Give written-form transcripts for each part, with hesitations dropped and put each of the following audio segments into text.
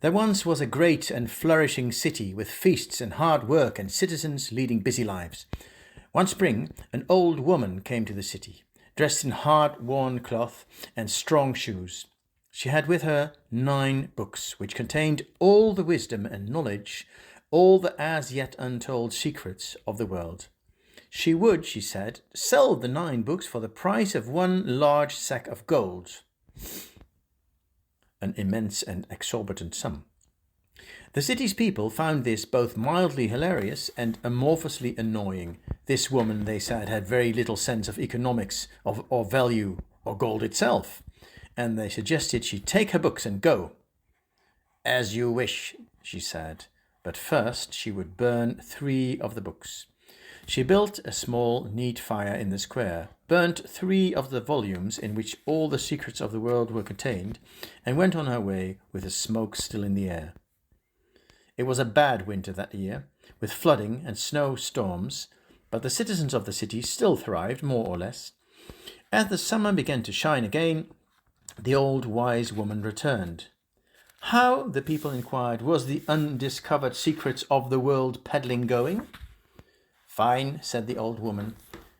There once was a great and flourishing city with feasts and hard work and citizens leading busy lives. One spring, an old woman came to the city, dressed in hard-worn cloth and strong shoes. She had with her 9 books, which contained all the wisdom and knowledge, all the as yet untold secrets of the world. She would, she said, sell the 9 books for the price of 1 large sack of gold, an immense and exorbitant sum. The city's people found this both mildly hilarious and amorphously annoying. This woman, they said, had very little sense of economics, or value, or gold itself, and they suggested she take her books and go. As you wish, she said, but first she would burn 3 of the books. She built a small, neat fire in the square, burnt 3 of the volumes in which all the secrets of the world were contained, and went on her way with the smoke still in the air. It was a bad winter that year, with flooding and snowstorms, but the citizens of the city still thrived, more or less. As the summer began to shine again, the old wise woman returned. How, the people inquired, was the undiscovered secrets of the world peddling going? Fine, said the old woman,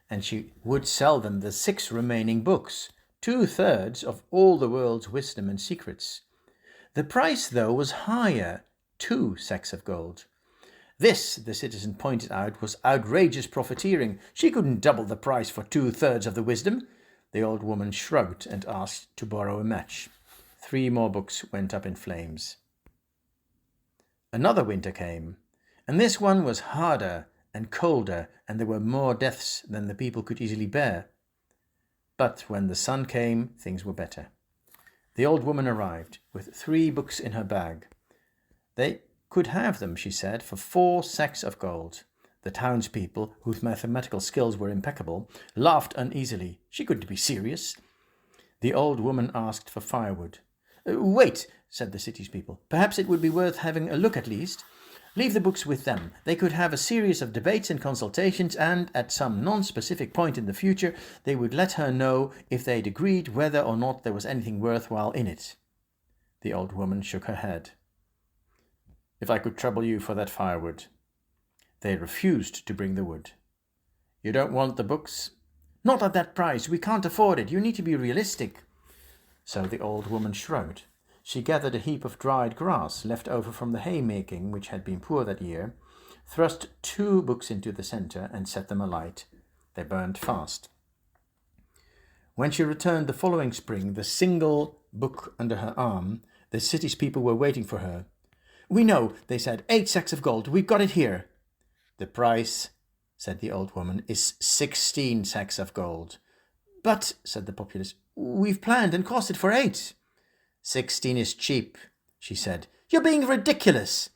and she would sell them the 6 remaining books, 2/3 of all the world's wisdom and secrets. The price, though, was higher, 2 sacks of gold. This, the citizen pointed out, was outrageous profiteering. She couldn't double the price for 2/3 of the wisdom. The old woman shrugged and asked to borrow a match. 3 more books went up in flames. Another winter came, and this one was harder and colder, and there were more deaths than the people could easily bear. But when the sun came, things were better. The old woman arrived with 3 books in her bag. They could have them, she said, for 4 sacks of gold. The townspeople, whose mathematical skills were impeccable, laughed uneasily. She couldn't be serious. The old woman asked for firewood. Wait, said the city's people. Perhaps it would be worth having a look at least. Leave the books with them. They could have a series of debates and consultations, and at some non-specific point in the future, they would let her know if they'd agreed whether or not there was anything worthwhile in it. The old woman shook her head. If I could trouble you for that firewood. They refused to bring the wood. You don't want the books? Not at that price. We can't afford it. You need to be realistic. So the old woman shrugged. She gathered a heap of dried grass left over from the haymaking, which had been poor that year, thrust 2 books into the centre and set them alight. They burned fast. When she returned the following spring, the single book under her arm, the city's people were waiting for her. We know, they said, 8 sacks of gold. We've got it here. The price, said the old woman, is 16 sacks of gold. But, said the populace, we've planned and costed for 8. 16 is cheap, she said. You're being ridiculous.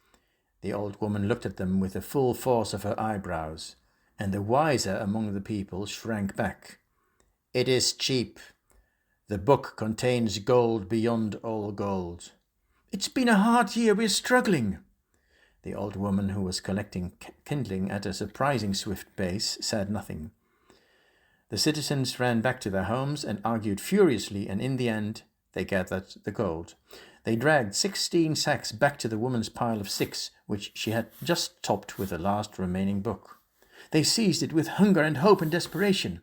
The old woman looked at them with the full force of her eyebrows, and the wiser among the people shrank back. It is cheap. The book contains gold beyond all gold. It's been a hard year. We're struggling. The old woman, who was collecting kindling at a surprising swift pace, said nothing. The citizens ran back to their homes and argued furiously, and in the end they gathered the gold. They dragged 16 sacks back to the woman's pile of 6, which she had just topped with the last remaining book. They seized it with hunger and hope and desperation.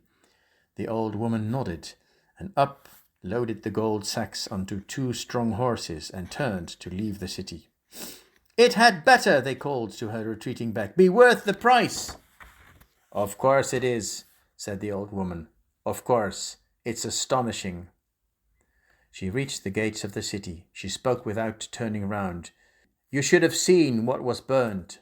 The old woman nodded, and up loaded the gold sacks onto 2 strong horses and turned to leave the city. It had better, they called to her retreating back, be worth the price. Of course it is, said the old woman. Of course, it's astonishing. She reached the gates of the city. She spoke without turning round. You should have seen what was burned.